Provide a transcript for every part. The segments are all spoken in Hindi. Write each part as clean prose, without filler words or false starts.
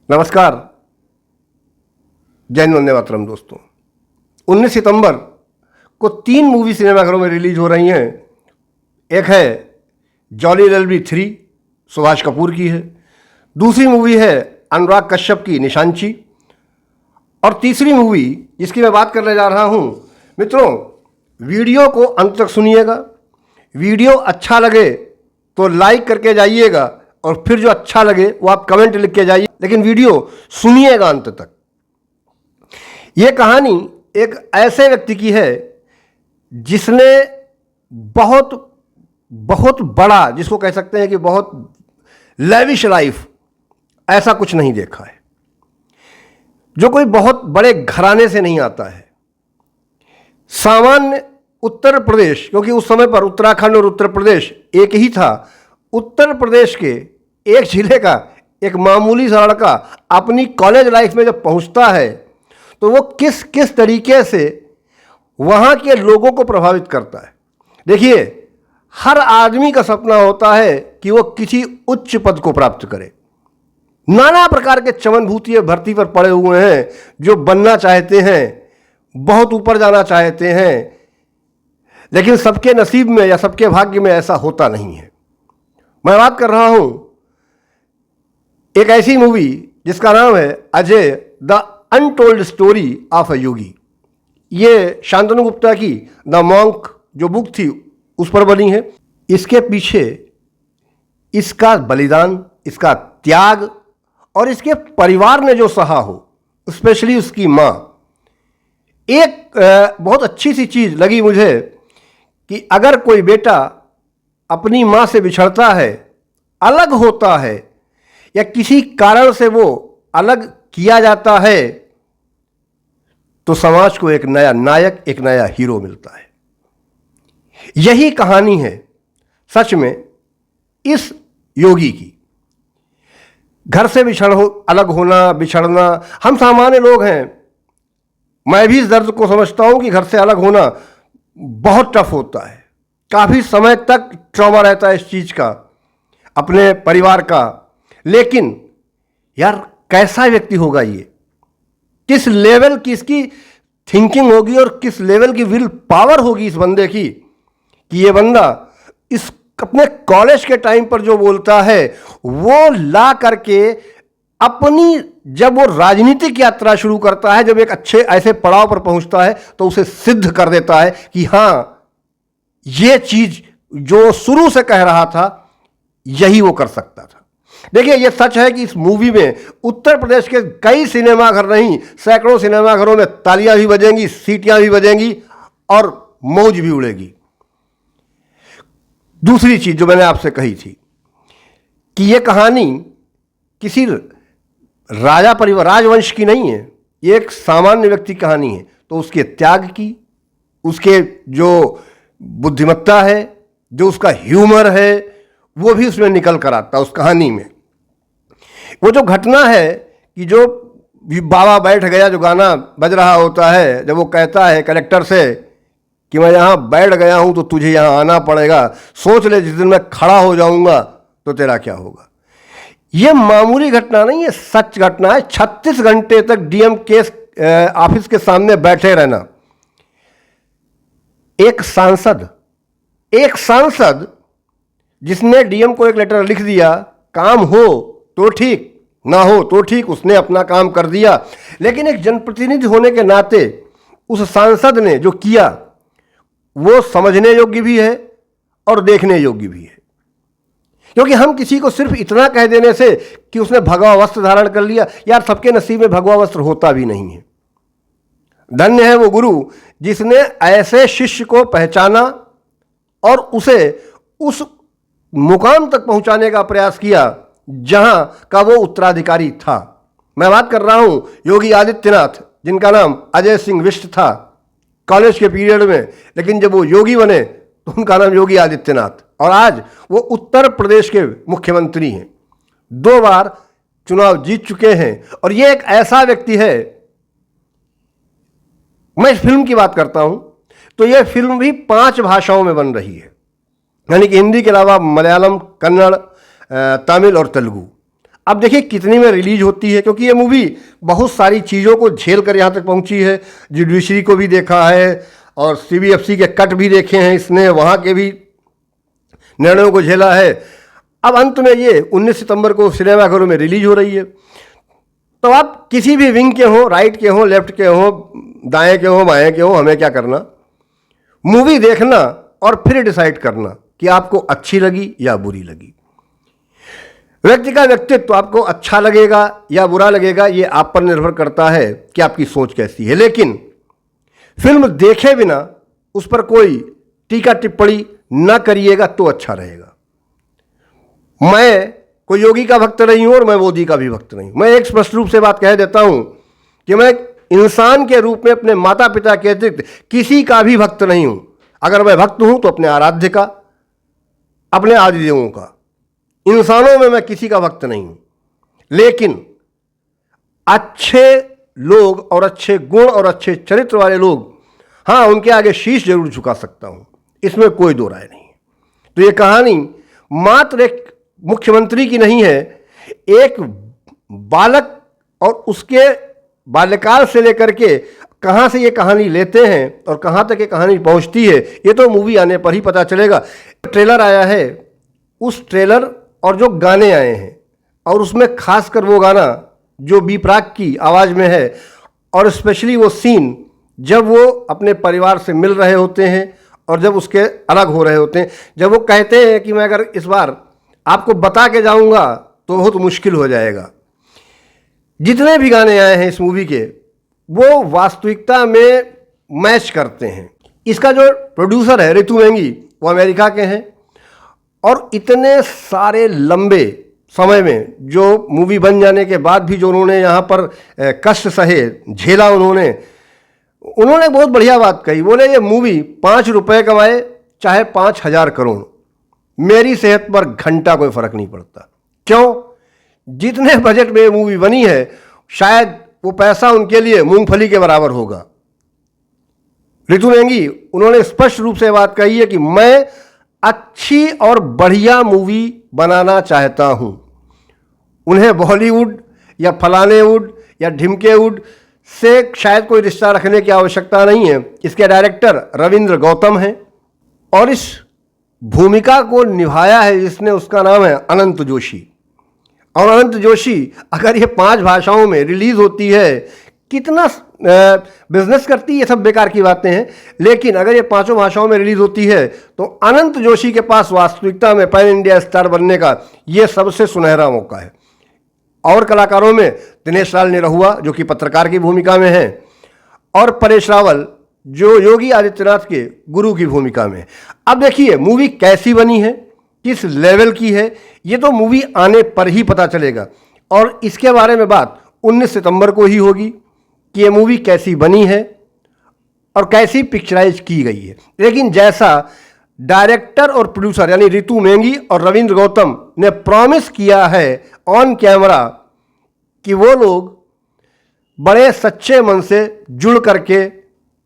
नमस्कार, जैन वंदे मातरम दोस्तों। 19 सितंबर को 3 मूवी सिनेमाघरों में रिलीज हो रही हैं। एक है जॉली एलएलबी 3, सुभाष कपूर की है। दूसरी मूवी है अनुराग कश्यप की निशांची। और तीसरी मूवी जिसकी मैं बात करने जा रहा हूं, मित्रों वीडियो को अंत तक सुनिएगा। वीडियो अच्छा लगे तो लाइक करके जाइएगा और फिर जो अच्छा लगे वो आप कमेंट लिख के जाइए, लेकिन वीडियो सुनिएगा अंत तक। ये कहानी एक ऐसे व्यक्ति की है जिसने बहुत बहुत बड़ा, जिसको कह सकते हैं कि बहुत लेविश लाइफ, ऐसा कुछ नहीं देखा है। जो कोई बहुत बड़े घराने से नहीं आता है। सामान्य उत्तर प्रदेश, क्योंकि उस समय पर उत्तराखंड और उत्तर प्रदेश एक ही था, उत्तर प्रदेश के एक जिले का एक मामूली सा लड़का अपनी कॉलेज लाइफ में जब पहुंचता है तो वो किस किस तरीके से वहाँ के लोगों को प्रभावित करता है। देखिए, हर आदमी का सपना होता है कि वो किसी उच्च पद को प्राप्त करे। नाना प्रकार के चमन भूतिए भर्ती पर पड़े हुए हैं जो बनना चाहते हैं, बहुत ऊपर जाना चाहते हैं, लेकिन सबके नसीब में या सबके भाग्य में ऐसा होता नहीं है। मैं बात कर रहा हूं एक ऐसी मूवी जिसका नाम है Ajay the untold story of a Yogi. ये शांतनु गुप्ता की द मॉन्क जो बुक थी उस पर बनी है। इसके पीछे इसका बलिदान, इसका त्याग और इसके परिवार ने जो सहा हो, स्पेशली उसकी माँ। एक बहुत अच्छी सी चीज़ लगी मुझे कि अगर कोई बेटा अपनी माँ से बिछड़ता है, अलग होता है या किसी कारण से वो अलग किया जाता है, तो समाज को एक नया नायक, एक नया हीरो मिलता है। यही कहानी है सच में इस योगी की। घर से अलग होना, बिछड़ना, हम सामान्य लोग हैं, मैं भी इस दर्द को समझता हूं कि घर से अलग होना बहुत टफ होता है। काफ़ी समय तक ट्रॉमा रहता है इस चीज़ का, अपने परिवार का। लेकिन यार, कैसा व्यक्ति होगा ये, किस लेवल की इसकी थिंकिंग होगी और किस लेवल की विल पावर होगी इस बंदे की कि ये बंदा इस अपने कॉलेज के टाइम पर जो बोलता है वो ला करके अपनी, जब वो राजनीतिक यात्रा शुरू करता है, जब एक अच्छे ऐसे पड़ाव पर पहुंचता है तो उसे सिद्ध कर देता है कि हाँ, ये चीज जो शुरू से कह रहा था यही वो कर सकता था। देखिए, ये सच है कि इस मूवी में उत्तर प्रदेश के कई सिनेमाघर नहीं, सैकड़ों सिनेमाघरों में तालियां भी बजेंगी, सीटियां भी बजेंगी और मौज भी उड़ेगी। दूसरी चीज जो मैंने आपसे कही थी कि यह कहानी किसी राजा परिवार, राजवंश की नहीं है, ये एक सामान्य व्यक्ति की कहानी है। तो उसके त्याग की, उसके जो बुद्धिमत्ता है, जो उसका ह्यूमर है, वो भी उसमें निकल कर आता उस कहानी में। वो जो घटना है कि जो बाबा बैठ गया, जो गाना बज रहा होता है, जब वो कहता है कलेक्टर से कि मैं यहाँ बैठ गया हूँ तो तुझे यहाँ आना पड़ेगा, सोच ले जिस दिन मैं खड़ा हो जाऊँगा तो तेरा क्या होगा। ये मामूली घटना नहीं है, सच घटना है। 36 घंटे तक डीएम केस ऑफिस के सामने बैठे रहना। एक सांसद जिसने डीएम को एक लेटर लिख दिया, काम हो तो ठीक, ना हो तो ठीक, उसने अपना काम कर दिया। लेकिन एक जनप्रतिनिधि होने के नाते उस सांसद ने जो किया वो समझने योग्य भी है और देखने योग्य भी है। क्योंकि हम किसी को सिर्फ इतना कह देने से कि उसने भगवा वस्त्र धारण कर लिया, यार सबके नसीब में भगवा वस्त्र होता भी नहीं है। धन्य है वो गुरु जिसने ऐसे शिष्य को पहचाना और उसे उस मुकाम तक पहुंचाने का प्रयास किया जहां का वो उत्तराधिकारी था। मैं बात कर रहा हूं योगी आदित्यनाथ, जिनका नाम अजय सिंह बिष्ट था कॉलेज के पीरियड में, लेकिन जब वो योगी बने तो उनका नाम योगी आदित्यनाथ, और आज वो उत्तर प्रदेश के मुख्यमंत्री हैं। 2 बार चुनाव जीत चुके हैं। और ये एक ऐसा व्यक्ति है, मैं इस फिल्म की बात करता हूं तो यह फिल्म भी 5 भाषाओं में बन रही है, यानी कि हिंदी के अलावा मलयालम, कन्नड़, तमिल और तेलुगु। अब देखिए कितनी में रिलीज होती है, क्योंकि ये मूवी बहुत सारी चीज़ों को झेल कर यहाँ तक पहुँची है। जुडिशरी को भी देखा है और CBFC के कट भी देखे हैं इसने, वहाँ के भी निर्णयों को झेला है। अब अंत में ये 19 सितंबर को सिनेमाघरों में रिलीज हो रही है। तो आप किसी भी विंग के हों, राइट के हों, लेफ्ट के हों, दाएं के हों, बाएं के हों, हमें क्या करना, मूवी देखना और फिर डिसाइड करना कि आपको अच्छी लगी या बुरी लगी। व्यक्ति का व्यक्तित्व आपको अच्छा लगेगा या बुरा लगेगा ये आप पर निर्भर करता है कि आपकी सोच कैसी है। लेकिन फिल्म देखे बिना उस पर कोई टीका टिप्पणी न करिएगा तो अच्छा रहेगा। मैं कोई योगी का भक्त नहीं हूं और मैं मोदी का भी भक्त नहीं हूं। मैं एक स्पष्ट रूप से बात कह देता हूं कि मैं इंसान के रूप में अपने माता पिता के अतिरिक्त किसी का भी भक्त नहीं हूं। अगर मैं भक्त हूं तो अपने आराध्य का, अपने आदि देवों का। इंसानों में मैं किसी का भक्त नहीं हूं। लेकिन अच्छे लोग और अच्छे गुण और अच्छे चरित्र वाले लोग, हाँ, उनके आगे शीश जरूर झुका सकता हूं, इसमें कोई दो राय नहीं। तो ये कहानी मात्र एक मुख्यमंत्री की नहीं है, एक बालक और उसके बाल्यकाल से लेकर के कहाँ से ये कहानी लेते हैं और कहाँ तक ये कहानी पहुँचती है, ये तो मूवी आने पर ही पता चलेगा। ट्रेलर आया है, उस ट्रेलर और जो गाने आए हैं, और उसमें खासकर वो गाना जो बी प्राक की आवाज़ में है, और स्पेशली वो सीन जब वो अपने परिवार से मिल रहे होते हैं और जब उसके अलग हो रहे होते हैं, जब वो कहते हैं कि मैं अगर इस बार आपको बता के जाऊंगा तो बहुत मुश्किल हो जाएगा। जितने भी गाने आए हैं इस मूवी के, वो वास्तविकता में मैच करते हैं। इसका जो प्रोड्यूसर है ऋतु मेंगी, वो अमेरिका के हैं, और इतने सारे लंबे समय में जो मूवी बन जाने के बाद भी जो उन्होंने यहाँ पर कष्ट सहे, झेला, उन्होंने बहुत बढ़िया बात कही। बोले ये मूवी 5 रुपए कमाए चाहे 5,000 करोड़, मेरी सेहत पर घंटा कोई फर्क नहीं पड़ता। क्यों? जितने बजट में ये मूवी बनी है, शायद वो पैसा उनके लिए मूंगफली के बराबर होगा। ऋतु मेंगी, उन्होंने स्पष्ट रूप से बात कही है कि मैं अच्छी और बढ़िया मूवी बनाना चाहता हूं। उन्हें बॉलीवुड या फलानेवुड या ढिमकेवुड से शायद कोई रिश्ता रखने की आवश्यकता नहीं है। इसके डायरेक्टर रविंद्र गौतम हैं और इस भूमिका को निभाया है जिसने, उसका नाम है अनंत जोशी। और अनंत जोशी अगर ये 5 भाषाओं में रिलीज होती है, कितना बिजनेस करती है, ये सब बेकार की बातें हैं। लेकिन अगर ये 5 भाषाओं में रिलीज होती है तो अनंत जोशी के पास वास्तविकता में पैन इंडिया स्टार बनने का ये सबसे सुनहरा मौका है। और कलाकारों में दिनेश लाल निरहुआ जो कि पत्रकार की भूमिका में है, और परेश रावल जो योगी आदित्यनाथ के गुरु की भूमिका में। अब देखिए मूवी कैसी बनी है, किस लेवल की है, ये तो मूवी आने पर ही पता चलेगा। और इसके बारे में बात 19 सितंबर को ही होगी कि ये मूवी कैसी बनी है और कैसी पिक्चराइज की गई है। लेकिन जैसा डायरेक्टर और प्रोड्यूसर यानी ऋतु मेंगी और रविंद्र गौतम ने प्रॉमिस किया है ऑन कैमरा कि वो लोग बड़े सच्चे मन से जुड़ करके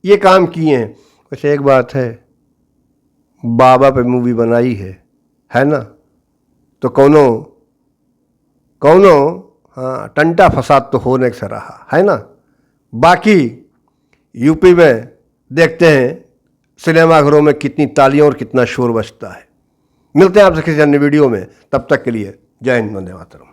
ये काम किए हैं। वैसे एक बात है, बाबा पे मूवी बनाई है ना, तो कौनो हाँ टंटा फसाद तो होने से रहा है ना। बाकी यूपी में देखते हैं सिनेमाघरों में कितनी तालियां और कितना शोर बजता है। मिलते हैं आपसे किसी अन्य वीडियो में, तब तक के लिए जय हिंद, वंदे मातरम।